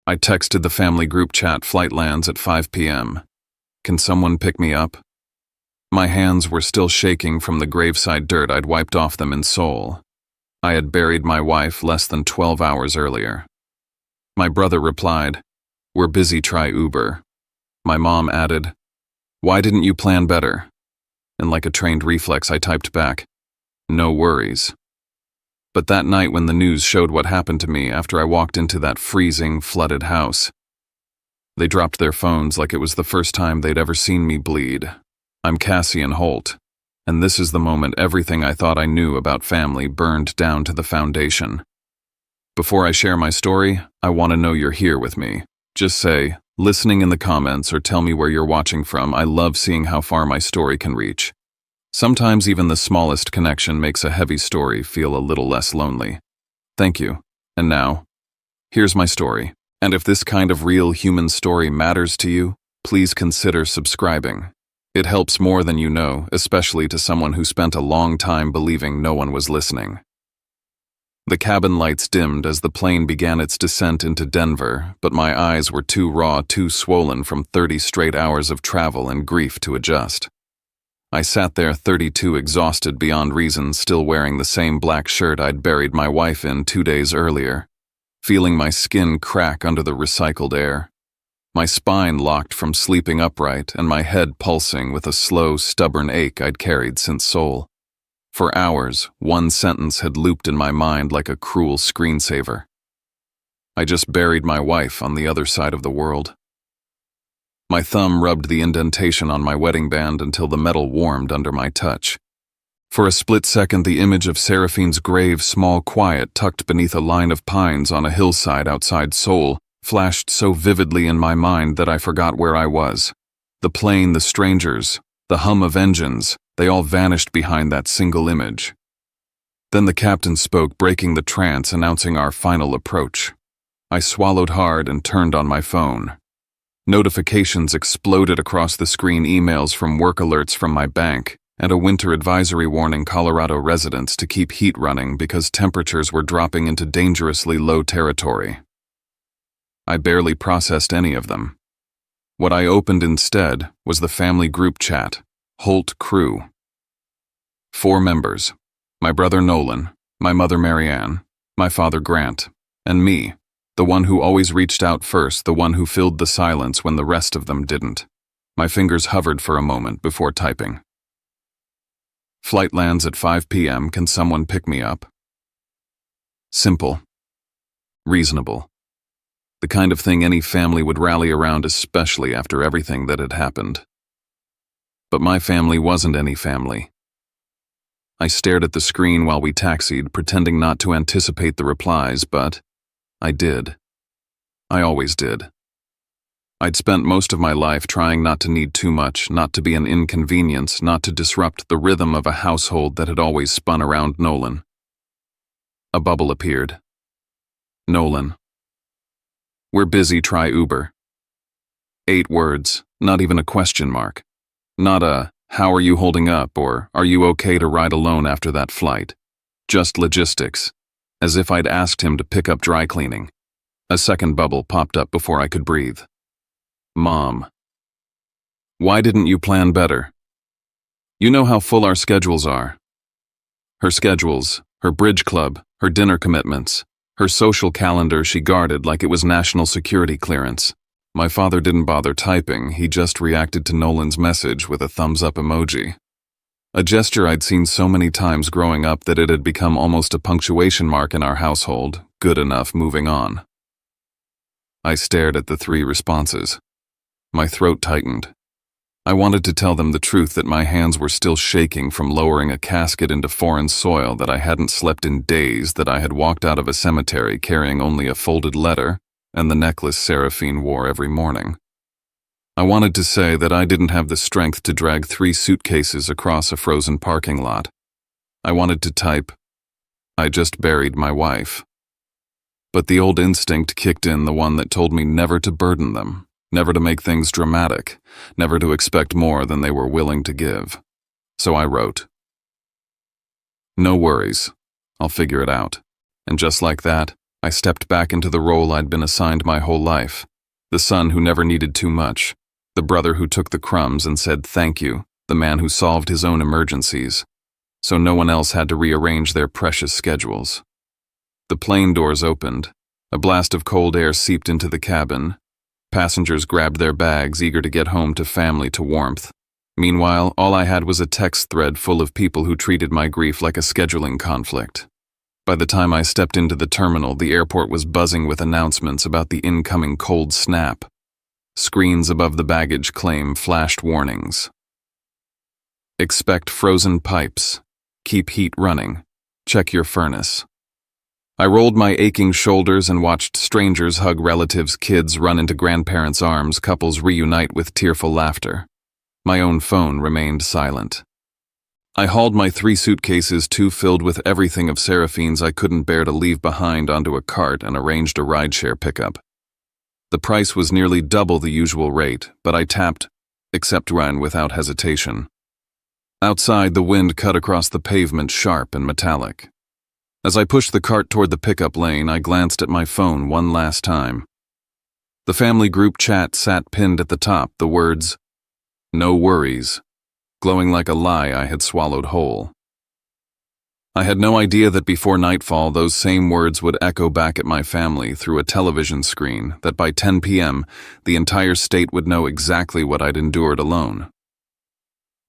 I texted the family group chat flight lands at 5 p.m. Can someone pick me up? My hands were still shaking from the graveside dirt I'd wiped off them in Seoul. I had buried my wife less than 12 hours earlier. My brother replied, "We're busy, try Uber." My mom added, "Why didn't you plan better?" And like a trained reflex, I typed back, "No worries." But that night when the news showed what happened to me after I walked into that freezing, flooded house, they dropped their phones like it was the first time they'd ever seen me bleed. I'm Cassian Holt, and this is the moment everything I thought I knew about family burned down to the foundation. Before I share my story, I want to know you're here with me. Just say, listening in the comments, or tell me where you're watching from. I love seeing how far my story can reach. Sometimes even the smallest connection makes a heavy story feel a little less lonely. Thank you. And now, here's my story. And if this kind of real human story matters to you, please consider subscribing. It helps more than you know, especially to someone who spent a long time believing no one was listening. The cabin lights dimmed as the plane began its descent into Denver, but my eyes were too raw, too swollen from 30 straight hours of travel and grief to adjust. I sat there 32 exhausted beyond reason, still wearing the same black shirt I'd buried my wife in 2 days earlier, feeling my skin crack under the recycled air. My spine locked from sleeping upright and my head pulsing with a slow, stubborn ache I'd carried since Seoul. For hours, one sentence had looped in my mind like a cruel screensaver. I just buried my wife on the other side of the world. My thumb rubbed the indentation on my wedding band until the metal warmed under my touch. For a split second, the image of Seraphine's grave, small, quiet, tucked beneath a line of pines on a hillside outside Seoul, flashed so vividly in my mind that I forgot where I was. The plane, the strangers, the hum of engines, they all vanished behind that single image. Then the captain spoke, breaking the trance, announcing our final approach. I swallowed hard and turned on my phone. Notifications exploded across the screen, emails from work, alerts from my bank, and a winter advisory warning Colorado residents to keep heat running because temperatures were dropping into dangerously low territory. I barely processed any of them. What I opened instead was the family group chat, Holt Crew. 4 members, my brother Nolan, my mother Marianne, my father Grant, and me, the one who always reached out first, the one who filled the silence when the rest of them didn't. My fingers hovered for a moment before typing. Flight lands at 5 p.m. Can someone pick me up? Simple. Reasonable. The kind of thing any family would rally around, especially after everything that had happened. But my family wasn't any family. I stared at the screen while we taxied, pretending not to anticipate the replies, but I did. I always did. I'd spent most of my life trying not to need too much, not to be an inconvenience, not to disrupt the rhythm of a household that had always spun around Nolan. A bubble appeared. Nolan. We're busy, try Uber. 8 words, not even a question mark. Not a, how are you holding up, or are you okay to ride alone after that flight? Just logistics, as if I'd asked him to pick up dry cleaning. A second bubble popped up before I could breathe. Mom. Why didn't you plan better? You know how full our schedules are. Her schedules, her bridge club, her dinner commitments, her social calendar she guarded like it was national security clearance. My father didn't bother typing, he just reacted to Nolan's message with a thumbs-up emoji. A gesture I'd seen so many times growing up that it had become almost a punctuation mark in our household. Good enough, moving on. I stared at the 3 responses. My throat tightened. I wanted to tell them the truth, that my hands were still shaking from lowering a casket into foreign soil, that I hadn't slept in days, that I had walked out of a cemetery carrying only a folded letter and the necklace Seraphine wore every morning. I wanted to say that I didn't have the strength to drag 3 suitcases across a frozen parking lot. I wanted to type, I just buried my wife. But the old instinct kicked in, the one that told me never to burden them, never to make things dramatic, never to expect more than they were willing to give. So I wrote, no worries, I'll figure it out. And just like that, I stepped back into the role I'd been assigned my whole life. The son who never needed too much. The brother who took the crumbs and said thank you. The man who solved his own emergencies, so no one else had to rearrange their precious schedules. The plane doors opened. A blast of cold air seeped into the cabin. Passengers grabbed their bags, eager to get home to family, to warmth. Meanwhile, all I had was a text thread full of people who treated my grief like a scheduling conflict. By the time I stepped into the terminal, the airport was buzzing with announcements about the incoming cold snap. Screens above the baggage claim flashed warnings. Expect frozen pipes. Keep heat running. Check your furnace. I rolled my aching shoulders and watched strangers hug relatives, kids run into grandparents' arms, couples reunite with tearful laughter. My own phone remained silent. I hauled my 3 suitcases, 2 filled with everything of Seraphine's I couldn't bear to leave behind, onto a cart and arranged a rideshare pickup. The price was nearly double the usual rate, but I tapped accept run without hesitation. Outside, the wind cut across the pavement, sharp and metallic. As I pushed the cart toward the pickup lane, I glanced at my phone one last time. The family group chat sat pinned at the top, the words, "No worries," glowing like a lie I had swallowed whole. I had no idea that before nightfall those same words would echo back at my family through a television screen, that by 10 p.m. the entire state would know exactly what I'd endured alone.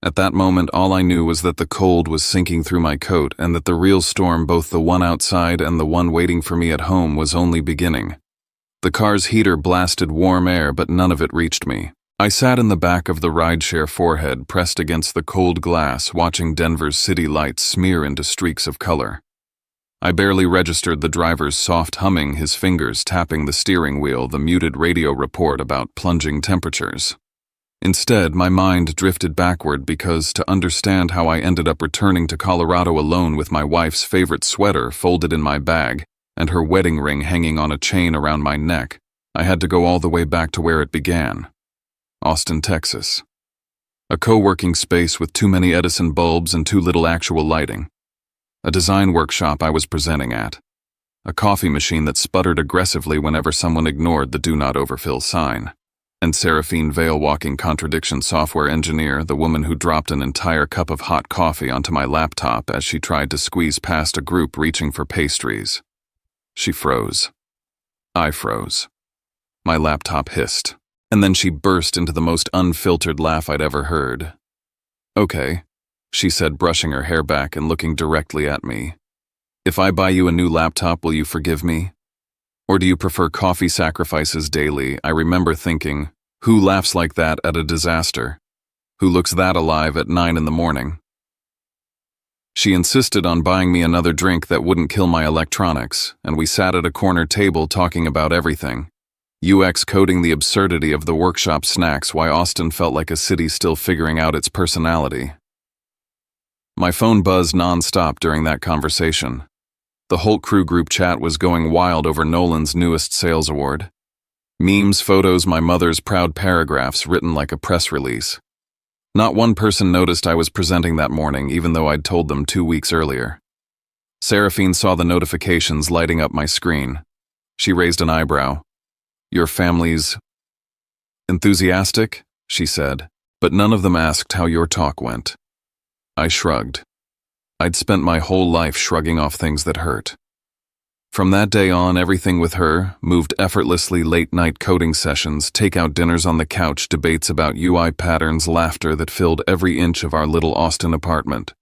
At that moment, all I knew was that the cold was sinking through my coat and that the real storm, both the one outside and the one waiting for me at home, was only beginning. The car's heater blasted warm air, but none of it reached me. I sat in the back of the rideshare, forehead pressed against the cold glass, watching Denver's city lights smear into streaks of color. I barely registered the driver's soft humming, his fingers tapping the steering wheel, the muted radio report about plunging temperatures. Instead, my mind drifted backward because, to understand how I ended up returning to Colorado alone with my wife's favorite sweater folded in my bag and her wedding ring hanging on a chain around my neck, I had to go all the way back to where it began. Austin, Texas. A co-working space with too many Edison bulbs and too little actual lighting. A design workshop I was presenting at. A coffee machine that sputtered aggressively whenever someone ignored the "Do Not Overfill" sign. And Seraphine Vale, walking contradiction software engineer, the woman who dropped an entire cup of hot coffee onto my laptop as she tried to squeeze past a group reaching for pastries. She froze. I froze. My laptop hissed, and then she burst into the most unfiltered laugh I'd ever heard. "Okay," she said, brushing her hair back and looking directly at me. "If I buy you a new laptop, will you forgive me? Or do you prefer coffee sacrifices daily?" I remember thinking, who laughs like that at a disaster? Who looks that alive at 9 in the morning? She insisted on buying me another drink that wouldn't kill my electronics, and we sat at a corner table talking about everything. UX coding the absurdity of the workshop snacks, why Austin felt like a city still figuring out its personality. My phone buzzed non-stop during that conversation. The Holt Crew group chat was going wild over Nolan's newest sales award. Memes, photos, my mother's proud paragraphs written like a press release. Not one person noticed I was presenting that morning, even though I'd told them 2 weeks earlier. Seraphine saw the notifications lighting up my screen. She raised an eyebrow. "Your family's enthusiastic," she said, "but none of them asked how your talk went." I shrugged. I'd spent my whole life shrugging off things that hurt. From that day on, everything with her moved effortlessly: late-night coding sessions, takeout dinners on the couch, debates about UI patterns, laughter that filled every inch of our little Austin apartment.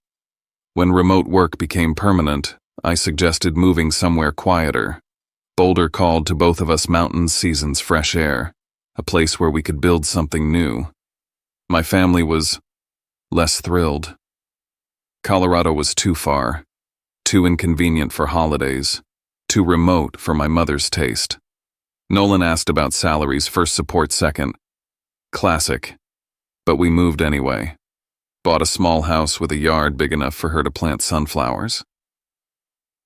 When remote work became permanent, I suggested moving somewhere quieter. Boulder called to both of us: mountains, seasons, fresh air, a place where we could build something new. My family was less thrilled. Colorado was too far, too inconvenient for holidays, too remote for my mother's taste. Nolan asked about salaries, first, support second. Classic. But we moved anyway. Bought a small house with a yard big enough for her to plant sunflowers.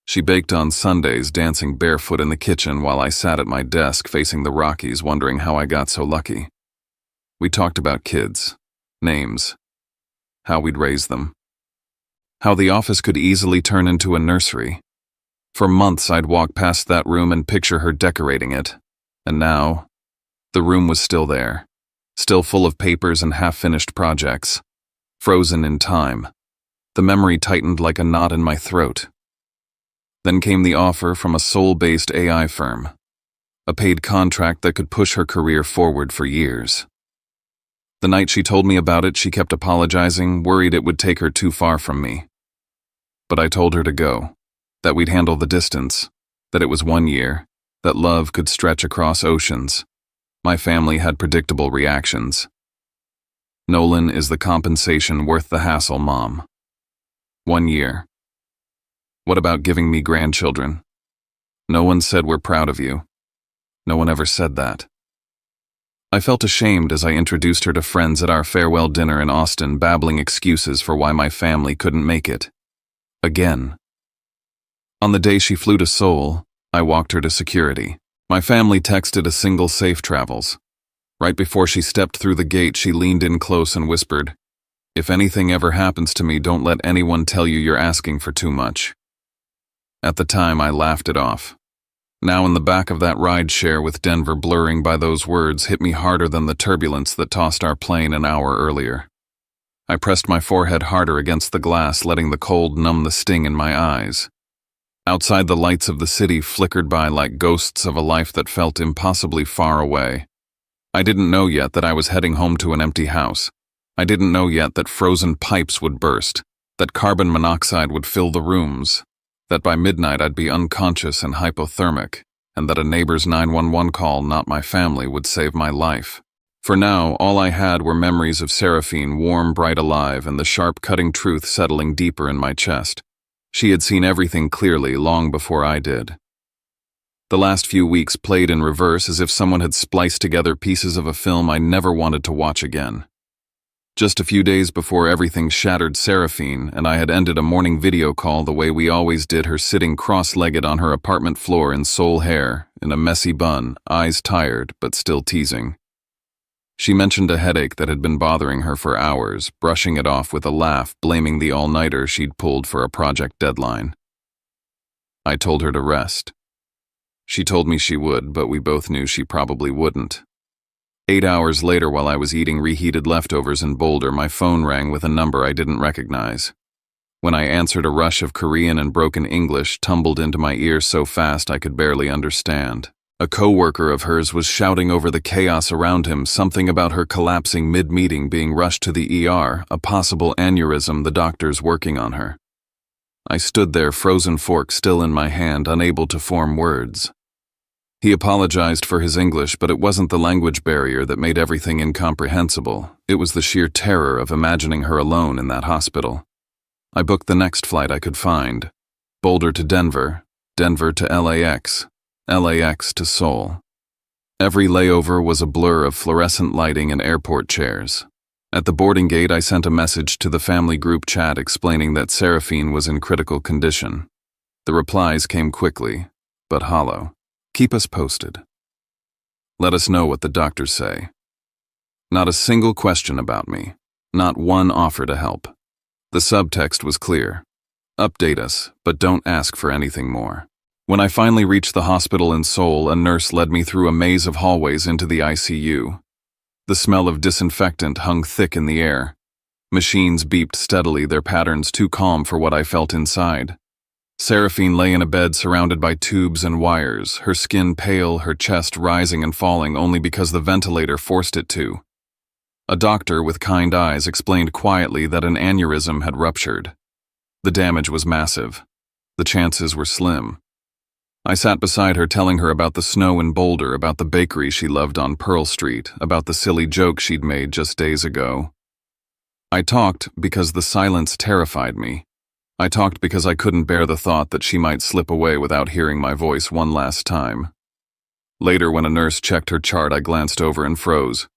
She baked on Sundays, dancing barefoot in the kitchen while I sat at my desk facing the Rockies, wondering how I got so lucky. We talked about kids, names, how we'd raise them. How the office could easily turn into a nursery. For months I'd walk past that room and picture her decorating it. And now, the room was still there, still full of papers and half-finished projects, frozen in time. The memory tightened like a knot in my throat. Then came the offer from a Seoul-based AI firm, a paid contract that could push her career forward for years. The night she told me about it, she kept apologizing, worried it would take her too far from me. But I told her to go, that we'd handle the distance, that it was 1 year, that love could stretch across oceans. My family had predictable reactions. Nolan is the compensation worth the hassle, Mom. 1 year. What about giving me grandchildren? No one said we're proud of you. No one ever said that. I felt ashamed as I introduced her to friends at our farewell dinner in Austin, babbling excuses for why my family couldn't make it. Again. On the day she flew to Seoul, I walked her to security. My family texted a single safe travels. Right before she stepped through the gate, she leaned in close and whispered, "If anything ever happens to me, don't let anyone tell you you're asking for too much." At the time, I laughed it off. Now in the back of that ride share with Denver blurring by those words hit me harder than the turbulence that tossed our plane an hour earlier. I pressed my forehead harder against the glass, letting the cold numb the sting in my eyes. Outside, the lights of the city flickered by like ghosts of a life that felt impossibly far away. I didn't know yet that I was heading home to an empty house. I didn't know yet that frozen pipes would burst, that carbon monoxide would fill the rooms, that by midnight I'd be unconscious and hypothermic, and that a neighbor's 911 call, not my family, would save my life. For now, all I had were memories of Seraphine, warm, bright, alive, and the sharp, cutting truth settling deeper in my chest. She had seen everything clearly long before I did. The last few weeks played in reverse, as if someone had spliced together pieces of a film I never wanted to watch again. Just a few days before everything shattered, Seraphine and I had ended a morning video call the way we always did, her sitting cross-legged on her apartment floor in Seoul hair, in a messy bun, eyes tired but still teasing. She mentioned a headache that had been bothering her for hours, brushing it off with a laugh, blaming the all-nighter she'd pulled for a project deadline. I told her to rest. She told me she would, but we both knew she probably wouldn't. 8 hours later, while I was eating reheated leftovers in Boulder, my phone rang with a number I didn't recognize. When I answered, a rush of Korean and broken English tumbled into my ears so fast I could barely understand. A co-worker of hers was shouting over the chaos around him, something about her collapsing mid-meeting, being rushed to the ER, a possible aneurysm, the doctors working on her. I stood there, frozen fork still in my hand, unable to form words. He apologized for his English, but it wasn't the language barrier that made everything incomprehensible. It was the sheer terror of imagining her alone in that hospital. I booked the next flight I could find. Boulder to Denver, Denver to LAX, LAX to Seoul. Every layover was a blur of fluorescent lighting and airport chairs. At the boarding gate, I sent a message to the family group chat explaining that Seraphine was in critical condition. The replies came quickly, but hollow. Keep us posted. Let us know what the doctors say. Not a single question about me. Not one offer to help. The subtext was clear. Update us, but don't ask for anything more. When I finally reached the hospital in Seoul, a nurse led me through a maze of hallways into the ICU. The smell of disinfectant hung thick in the air. Machines beeped steadily, their patterns too calm for what I felt inside. Seraphine lay in a bed surrounded by tubes and wires, her skin pale, her chest rising and falling only because the ventilator forced it to. A doctor with kind eyes explained quietly that an aneurysm had ruptured. The damage was massive. The chances were slim. I sat beside her, telling her about the snow in Boulder, about the bakery she loved on Pearl Street, about the silly joke she'd made just days ago. I talked because the silence terrified me. I talked because I couldn't bear the thought that she might slip away without hearing my voice one last time. Later, when a nurse checked her chart, I glanced over and froze.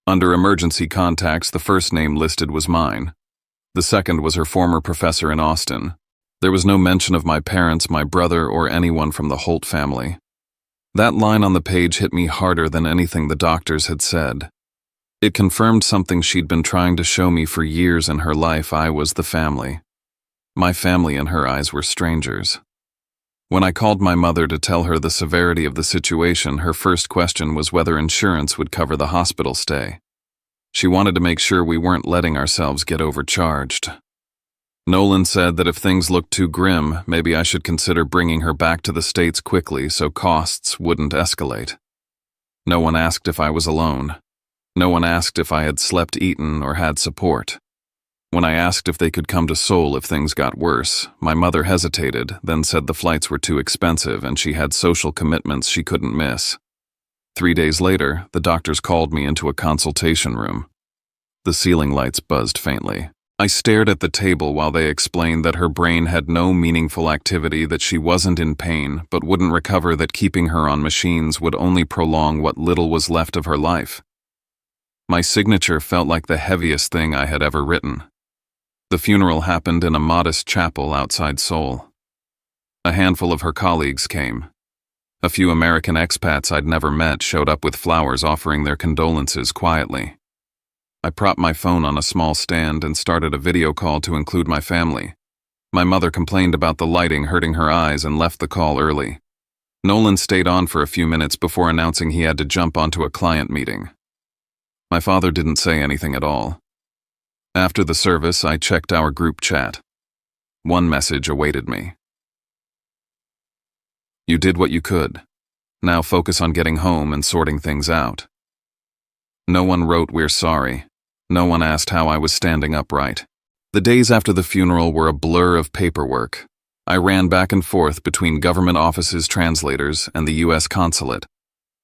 Under emergency contacts, the first name listed was mine. The second was her former professor in Austin. There was no mention of my parents, my brother, or anyone from the Holt family. That line on the page hit me harder than anything the doctors had said. It confirmed something she'd been trying to show me for years in her life. I was the family. My family in her eyes were strangers. When I called my mother to tell her the severity of the situation, her first question was whether insurance would cover the hospital stay. She wanted to make sure we weren't letting ourselves get overcharged. Nolan said that if things looked too grim, maybe I should consider bringing her back to the States quickly so costs wouldn't escalate. No one asked if I was alone. No one asked if I had slept, eaten, or had support. When I asked if they could come to Seoul if things got worse, my mother hesitated, then said the flights were too expensive and she had social commitments she couldn't miss. 3 days later, the doctors called me into a consultation room. The ceiling lights buzzed faintly. I stared at the table while they explained that her brain had no meaningful activity, that she wasn't in pain but wouldn't recover, that keeping her on machines would only prolong what little was left of her life. My signature felt like the heaviest thing I had ever written. The funeral happened in a modest chapel outside Seoul. A handful of her colleagues came. A few American expats I'd never met showed up with flowers offering their condolences quietly. I propped my phone on a small stand and started a video call to include my family. My mother complained about the lighting hurting her eyes and left the call early. Nolan stayed on for a few minutes before announcing he had to jump onto a client meeting. My father didn't say anything at all. After the service, I checked our group chat. One message awaited me. "You did what you could. Now focus on getting home and sorting things out." No one wrote "We're sorry." No one asked how I was standing upright. The days after the funeral were a blur of paperwork. I ran back and forth between government offices, translators, and the U.S. consulate.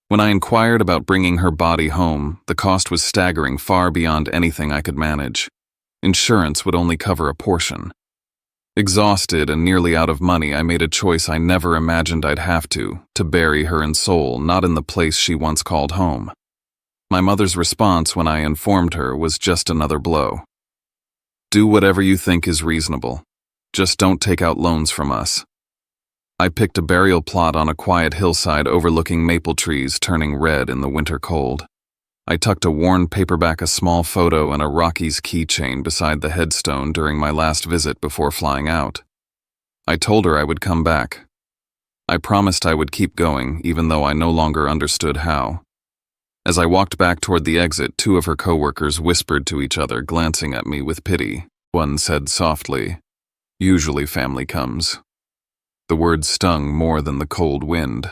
When I inquired about bringing her body home, the cost was staggering, far beyond anything I could manage. Insurance would only cover a portion. Exhausted and nearly out of money, I made a choice I never imagined I'd have to bury her in Seoul, not in the place she once called home. My mother's response when I informed her was just another blow. "Do whatever you think is reasonable. Just don't take out loans from us." I picked a burial plot on a quiet hillside overlooking maple trees turning red in the winter cold. I tucked a worn paperback, a small photo, and a Rockies keychain beside the headstone during my last visit before flying out. I told her I would come back. I promised I would keep going, even though I no longer understood how. As I walked back toward the exit, 2 of her coworkers whispered to each other, glancing at me with pity. One said softly, "Usually family comes." The words stung more than the cold wind.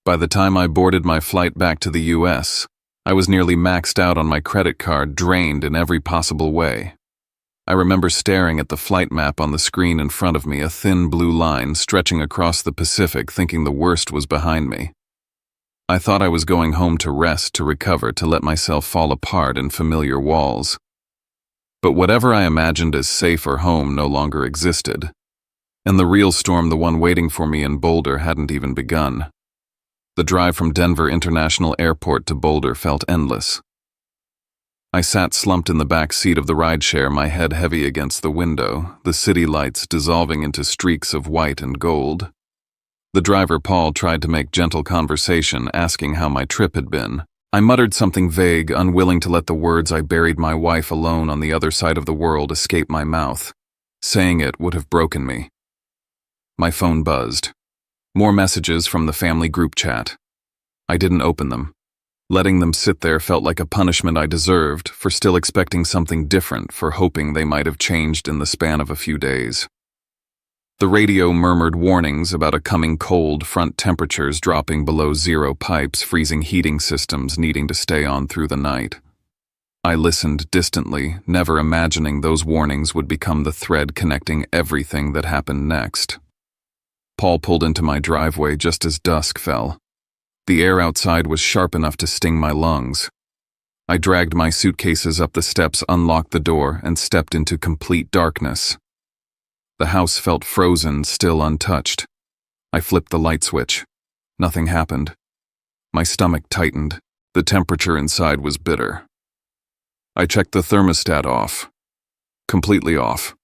By the time I boarded my flight back to the U.S., I was nearly maxed out on my credit card, drained in every possible way. I remember staring at the flight map on the screen in front of me, a thin blue line stretching across the Pacific, thinking the worst was behind me. I thought I was going home to rest, to recover, to let myself fall apart in familiar walls. But whatever I imagined as safe or home no longer existed. And the real storm, the one waiting for me in Boulder, hadn't even begun. The drive from Denver International Airport to Boulder felt endless. I sat slumped in the back seat of the rideshare, my head heavy against the window, the city lights dissolving into streaks of white and gold. The driver, Paul, tried to make gentle conversation, asking how my trip had been. I muttered something vague, unwilling to let the words "I buried my wife alone on the other side of the world" escape my mouth. Saying it would have broken me. My phone buzzed. More messages from the family group chat. I didn't open them. Letting them sit there felt like a punishment I deserved for still expecting something different, for hoping they might have changed in the span of a few days. The radio murmured warnings about a coming cold front, temperatures dropping below zero, pipes freezing, heating systems needing to stay on through the night. I listened distantly, never imagining those warnings would become the thread connecting everything that happened next. Paul pulled into my driveway just as dusk fell. The air outside was sharp enough to sting my lungs. I dragged my suitcases up the steps, unlocked the door, and stepped into complete darkness. The house felt frozen, still untouched. I flipped the light switch. Nothing happened. My stomach tightened. The temperature inside was bitter. I checked the thermostat off. Completely off.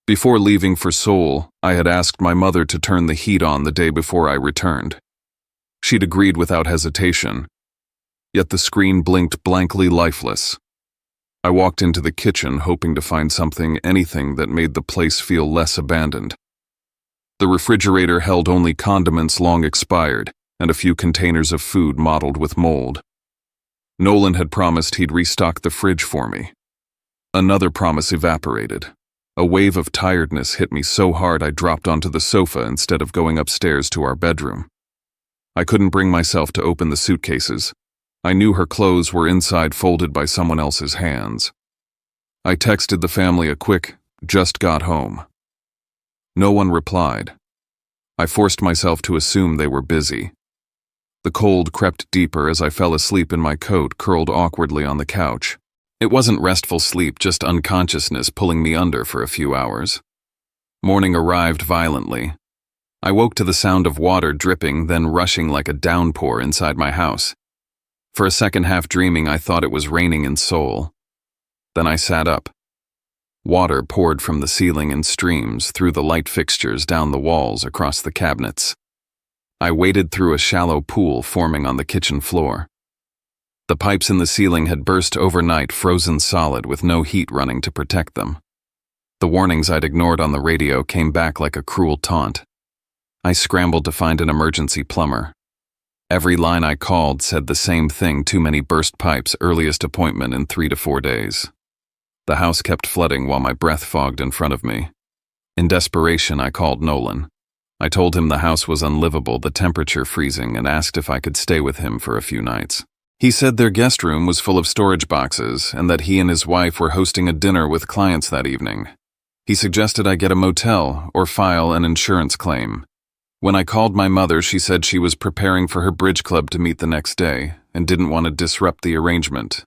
Before leaving for Seoul, I had asked my mother to turn the heat on the day before I returned. She'd agreed without hesitation. Yet the screen blinked blankly, lifeless. I walked into the kitchen hoping to find something, anything that made the place feel less abandoned. The refrigerator held only condiments long expired and a few containers of food mottled with mold. Nolan had promised he'd restock the fridge for me. Another promise evaporated. A wave of tiredness hit me so hard I dropped onto the sofa instead of going upstairs to our bedroom. I couldn't bring myself to open the suitcases. I knew her clothes were inside folded by someone else's hands. I texted the family a quick, "Just got home." No one replied. I forced myself to assume they were busy. The cold crept deeper as I fell asleep in my coat curled awkwardly on the couch. It wasn't restful sleep, just unconsciousness pulling me under for a few hours. Morning arrived violently. I woke to the sound of water dripping, then rushing like a downpour inside my house. For a second, half dreaming, I thought it was raining in Seoul. Then I sat up. Water poured from the ceiling in streams through the light fixtures, down the walls, across the cabinets. I waded through a shallow pool forming on the kitchen floor. The pipes in the ceiling had burst overnight, frozen solid with no heat running to protect them. The warnings I'd ignored on the radio came back like a cruel taunt. I scrambled to find an emergency plumber. Every line I called said the same thing: too many burst pipes, earliest appointment in 3 to 4 days. The house kept flooding while my breath fogged in front of me. In desperation, I called Nolan. I told him the house was unlivable, the temperature freezing, and asked if I could stay with him for a few nights. He said their guest room was full of storage boxes and that he and his wife were hosting a dinner with clients that evening. He suggested I get a motel or file an insurance claim. When I called my mother, she said she was preparing for her bridge club to meet the next day and didn't want to disrupt the arrangement.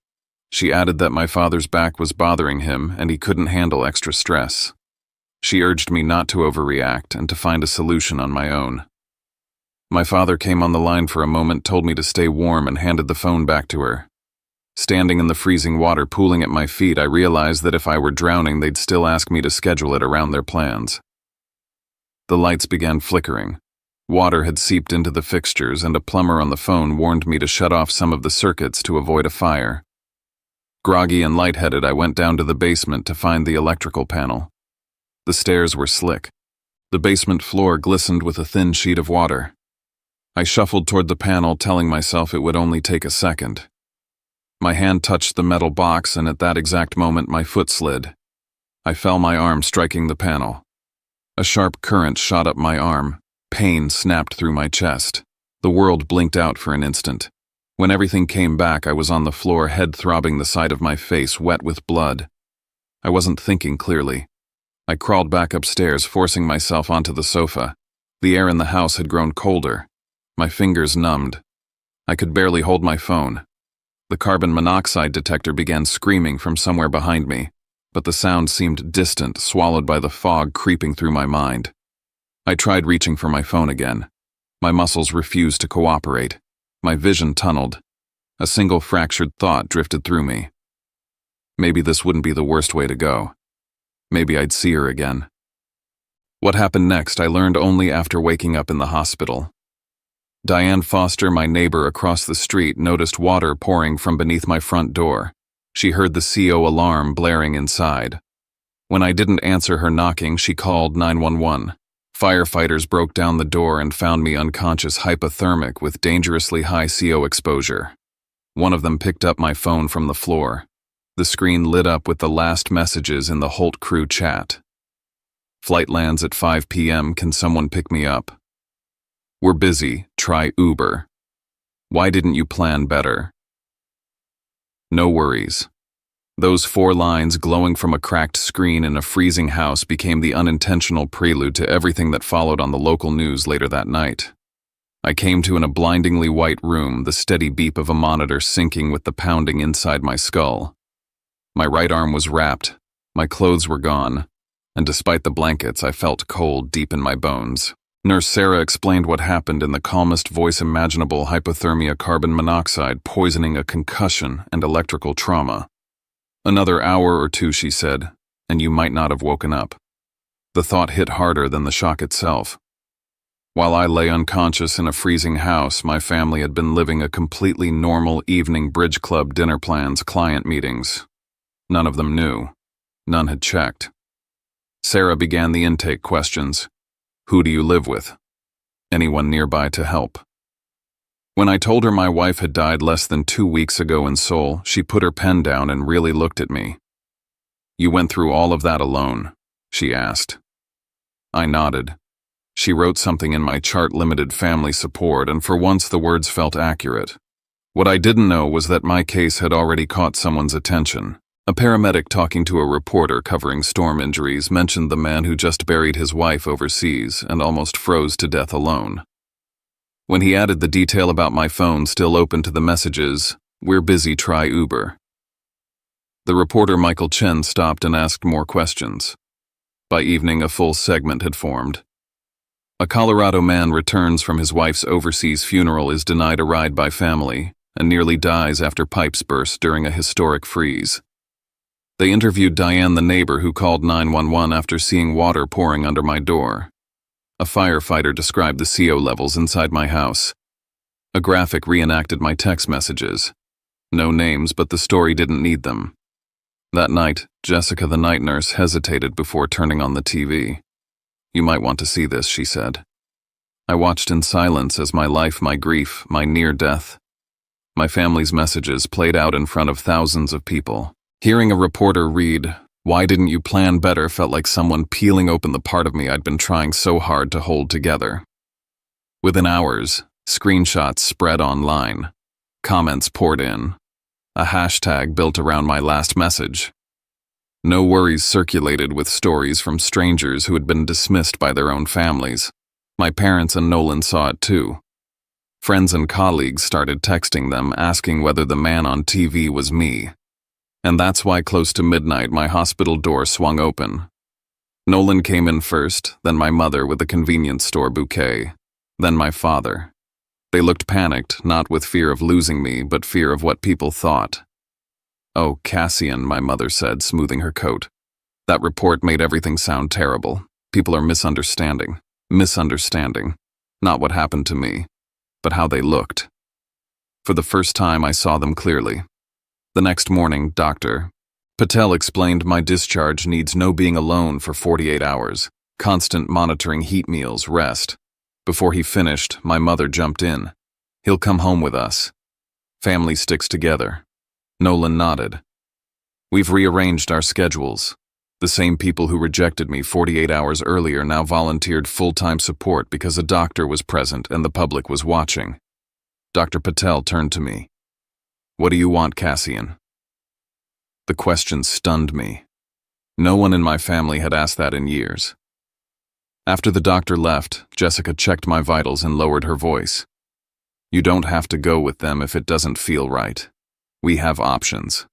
She added that my father's back was bothering him and he couldn't handle extra stress. She urged me not to overreact and to find a solution on my own. My father came on the line for a moment, told me to stay warm, and handed the phone back to her. Standing in the freezing water pooling at my feet, I realized that if I were drowning, they'd still ask me to schedule it around their plans. The lights began flickering. Water had seeped into the fixtures, and a plumber on the phone warned me to shut off some of the circuits to avoid a fire. Groggy and lightheaded, I went down to the basement to find the electrical panel. The stairs were slick. The basement floor glistened with a thin sheet of water. I shuffled toward the panel, telling myself it would only take a second. My hand touched the metal box, and at that exact moment my foot slid. I fell, my arm striking the panel. A sharp current shot up my arm. Pain snapped through my chest. The world blinked out for an instant. When everything came back, I was on the floor, head throbbing, the side of my face wet with blood. I wasn't thinking clearly. I crawled back upstairs, forcing myself onto the sofa. The air in the house had grown colder. My fingers numbed. I could barely hold my phone. The carbon monoxide detector began screaming from somewhere behind me, but the sound seemed distant, swallowed by the fog creeping through my mind. I tried reaching for my phone again. My muscles refused to cooperate. My vision tunneled. A single fractured thought drifted through me. Maybe this wouldn't be the worst way to go. Maybe I'd see her again. What happened next, I learned only after waking up in the hospital. Diane Foster, my neighbor across the street, noticed water pouring from beneath my front door. She heard the CO alarm blaring inside. When I didn't answer her knocking, she called 911. Firefighters broke down the door and found me unconscious, hypothermic, with dangerously high CO exposure. One of them picked up my phone from the floor. The screen lit up with the last messages in the Holt crew chat. Flight lands at 5 p.m. Can someone pick me up? We're busy. Try Uber. Why didn't you plan better? No worries. Those 4 lines glowing from a cracked screen in a freezing house became the unintentional prelude to everything that followed on the local news later that night. I came to in a blindingly white room, the steady beep of a monitor syncing with the pounding inside my skull. My right arm was wrapped, my clothes were gone, and despite the blankets, I felt cold deep in my bones. Nurse Sarah explained what happened in the calmest voice imaginable: hypothermia, carbon monoxide, poisoning, a concussion, and electrical trauma. Another hour or 2, she said, and you might not have woken up. The thought hit harder than the shock itself. While I lay unconscious in a freezing house, my family had been living a completely normal evening: bridge club, dinner plans, client meetings. None of them knew. None had checked. Sarah began the intake questions. Who do you live with? Anyone nearby to help? When I told her my wife had died less than 2 weeks ago in Seoul, she put her pen down and really looked at me. You went through all of that alone? She asked. I nodded. She wrote something in my chart-limited family support, and for once the words felt accurate. What I didn't know was that my case had already caught someone's attention. A paramedic talking to a reporter covering storm injuries mentioned the man who just buried his wife overseas and almost froze to death alone. When he added the detail about my phone still open to the messages, "We're busy, try Uber." The reporter Michael Chen stopped and asked more questions. By evening, a full segment had formed. A Colorado man returns from his wife's overseas funeral, is denied a ride by family, and nearly dies after pipes burst during a historic freeze. They interviewed Diane, the neighbor who called 911 after seeing water pouring under my door. A firefighter described the CO levels inside my house. A graphic reenacted my text messages. No names, but the story didn't need them. That night, Jessica, the night nurse, hesitated before turning on the TV. You might want to see this, she said. I watched in silence as my life, my grief, my near death, my family's messages played out in front of thousands of people. Hearing a reporter read, "Why didn't you plan better?" felt like someone peeling open the part of me I'd been trying so hard to hold together. Within hours, screenshots spread online. Comments poured in. A hashtag built around my last message. No worries circulated with stories from strangers who had been dismissed by their own families. My parents and Nolan saw it too. Friends and colleagues started texting them, asking whether the man on TV was me. And that's why close to midnight my hospital door swung open. Nolan came in first, then my mother with a convenience store bouquet, then my father. They looked panicked, not with fear of losing me, but fear of what people thought. "Oh, Cassian," my mother said, smoothing her coat. "That report made everything sound terrible. People are misunderstanding. Not what happened to me, but how they looked." For the first time, I saw them clearly. The next morning, Dr. Patel explained my discharge needs no being alone for 48 hours, constant monitoring, heat meals, rest. Before he finished, my mother jumped in. "He'll come home with us. Family sticks together." Nolan nodded. "We've rearranged our schedules. The same people who rejected me 48 hours earlier now volunteered full-time support because a doctor was present and the public was watching." Dr. Patel turned to me. "What do you want, Cassian?" The question stunned me. No one in my family had asked that in years. After the doctor left, Jessica checked my vitals and lowered her voice. "You don't have to go with them if it doesn't feel right. We have options."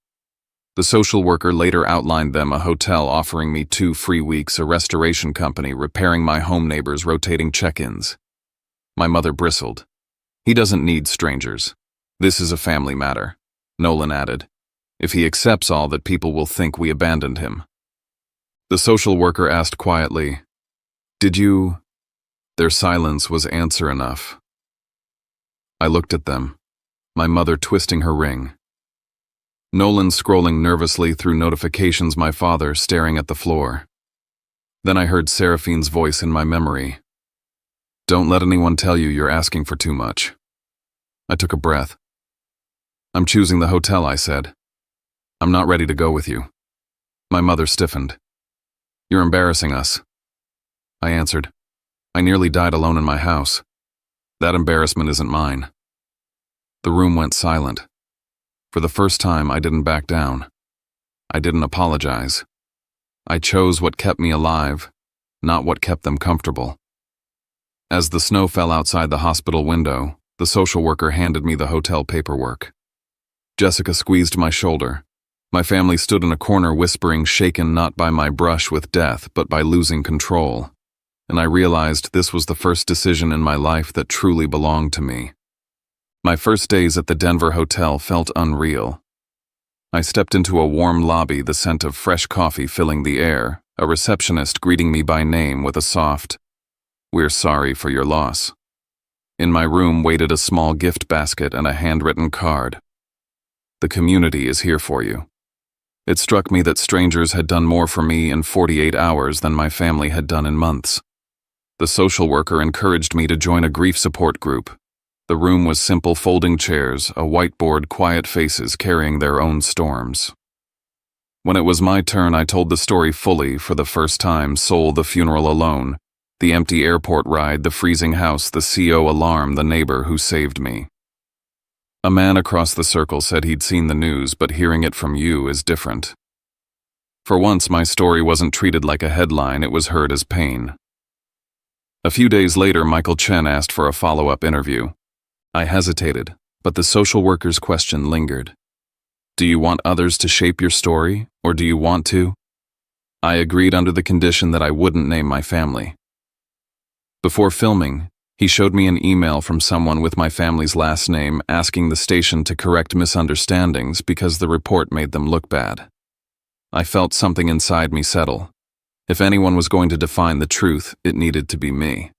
The social worker later outlined them: a hotel offering me 2 free weeks, a restoration company repairing my home neighbor's rotating check-ins. My mother bristled. "He doesn't need strangers. This is a family matter," Nolan added. "If he accepts all that, people will think we abandoned him." The social worker asked quietly, "Did you—" Their silence was answer enough. I looked at them, my mother twisting her ring. Nolan scrolling nervously through notifications, my father staring at the floor. Then I heard Seraphine's voice in my memory. "Don't let anyone tell you you're asking for too much." I took a breath. "I'm choosing the hotel," I said. "I'm not ready to go with you." My mother stiffened. "You're embarrassing us." I answered. "I nearly died alone in my house. That embarrassment isn't mine." The room went silent. For the first time, I didn't back down. I didn't apologize. I chose what kept me alive, not what kept them comfortable. As the snow fell outside the hospital window, the social worker handed me the hotel paperwork. Jessica squeezed my shoulder. My family stood in a corner whispering, shaken not by my brush with death, but by losing control. And I realized this was the first decision in my life that truly belonged to me. My first days at the Denver hotel felt unreal. I stepped into a warm lobby, the scent of fresh coffee filling the air, a receptionist greeting me by name with a soft, "We're sorry for your loss." In my room waited a small gift basket and a handwritten card. "The community is here for you." It struck me that strangers had done more for me in 48 hours than my family had done in months. The social worker encouraged me to join a grief support group. The room was simple folding chairs, a whiteboard, quiet faces carrying their own storms. When it was my turn, I told the story fully for the first time: Seoul, the funeral alone, the empty airport ride, the freezing house, the CO alarm, the neighbor who saved me. A man across the circle said he'd seen the news, but hearing it from you is different. For once, my story wasn't treated like a headline, it was heard as pain. A few days later, Michael Chen asked for a follow-up interview. I hesitated, but the social worker's question lingered. Do you want others to shape your story, or do you want to? I agreed under the condition that I wouldn't name my family. Before filming, he showed me an email from someone with my family's last name asking the station to correct misunderstandings because the report made them look bad. I felt something inside me settle. If anyone was going to define the truth, it needed to be me.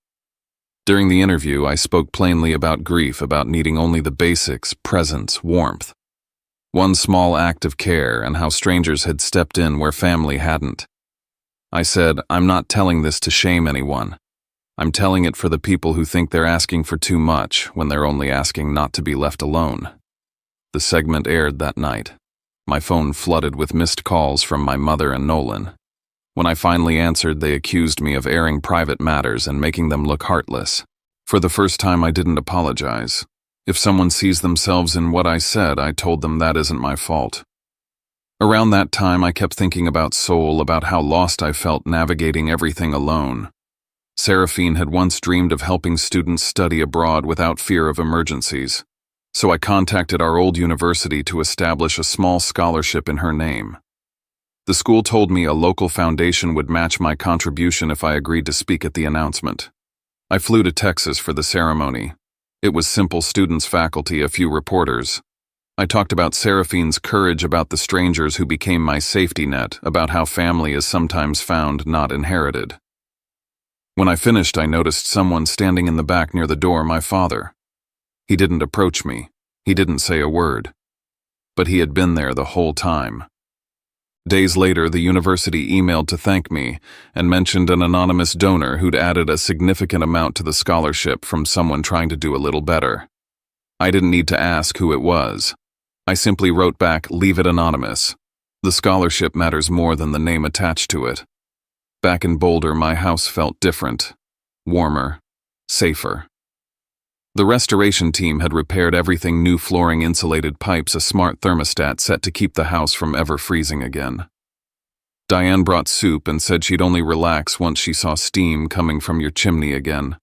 During the interview, I spoke plainly about grief, about needing only the basics: presence, warmth. One small act of care, and how strangers had stepped in where family hadn't. I said, I'm not telling this to shame anyone. I'm telling it for the people who think they're asking for too much when they're only asking not to be left alone. The segment aired that night. My phone flooded with missed calls from my mother and Nolan. When I finally answered, they accused me of airing private matters and making them look heartless. For the first time, I didn't apologize. If someone sees themselves in what I said, I told them that isn't my fault. Around that time, I kept thinking about Seoul, about how lost I felt navigating everything alone. Seraphine had once dreamed of helping students study abroad without fear of emergencies, so I contacted our old university to establish a small scholarship in her name. The school told me a local foundation would match my contribution if I agreed to speak at the announcement. I flew to Texas for the ceremony. It was simple: students, faculty, a few reporters. I talked about Seraphine's courage, about the strangers who became my safety net, about how family is sometimes found, not inherited. When I finished, I noticed someone standing in the back near the door: my father. He didn't approach me. He didn't say a word. But he had been there the whole time. Days later, the university emailed to thank me and mentioned an anonymous donor who'd added a significant amount to the scholarship from someone trying to do a little better. I didn't need to ask who it was. I simply wrote back, leave it anonymous. The scholarship matters more than the name attached to it. Back in Boulder, my house felt different, warmer, safer. The restoration team had repaired everything: new flooring, insulated pipes, a smart thermostat set to keep the house from ever freezing again. Diane brought soup and said she'd only relax once she saw steam coming from your chimney again.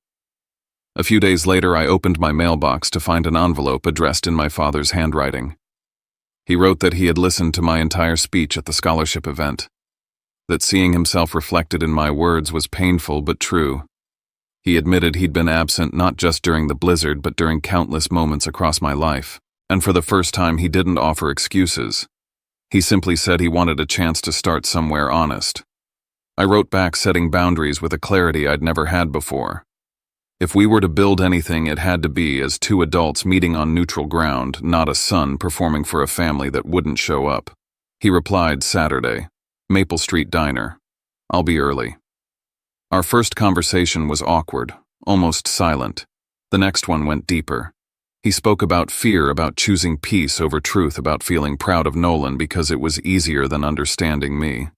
A few days later, I opened my mailbox to find an envelope addressed in my father's handwriting. He wrote that he had listened to my entire speech at the scholarship event, that seeing himself reflected in my words was painful but true. He admitted he'd been absent not just during the blizzard but during countless moments across my life, and for the first time he didn't offer excuses. He simply said he wanted a chance to start somewhere honest. I wrote back, setting boundaries with a clarity I'd never had before. If we were to build anything, it had to be as two adults meeting on neutral ground, not a son performing for a family that wouldn't show up. He replied, Saturday, Maple Street Diner. I'll be early. Our first conversation was awkward, almost silent. The next one went deeper. He spoke about fear, about choosing peace over truth, about feeling proud of Nolan because it was easier than understanding me.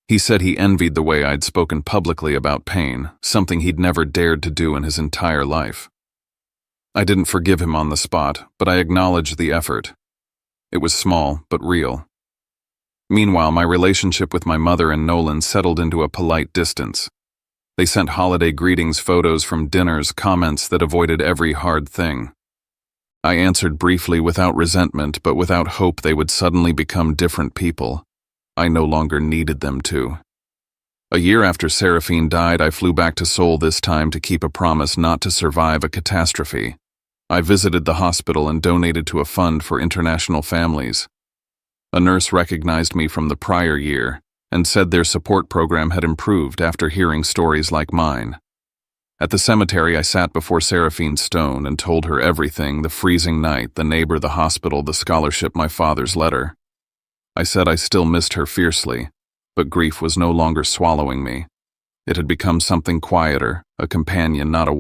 He said he envied the way I'd spoken publicly about pain, something he'd never dared to do in his entire life. I didn't forgive him on the spot, but I acknowledged the effort. It was small, but real. Meanwhile, my relationship with my mother and Nolan settled into a polite distance. They sent holiday greetings, photos from dinners, comments that avoided every hard thing. I answered briefly, without resentment, but without hope they would suddenly become different people. I no longer needed them to. A year after Seraphine died, I flew back to Seoul, this time to keep a promise not to survive a catastrophe. I visited the hospital and donated to a fund for international families. A nurse recognized me from the prior year and said their support program had improved after hearing stories like mine. At the cemetery, I sat before Seraphine's stone and told her everything: the freezing night, the neighbor, the hospital, the scholarship, my father's letter. I said I still missed her fiercely, but grief was no longer swallowing me. It had become something quieter, a companion, not a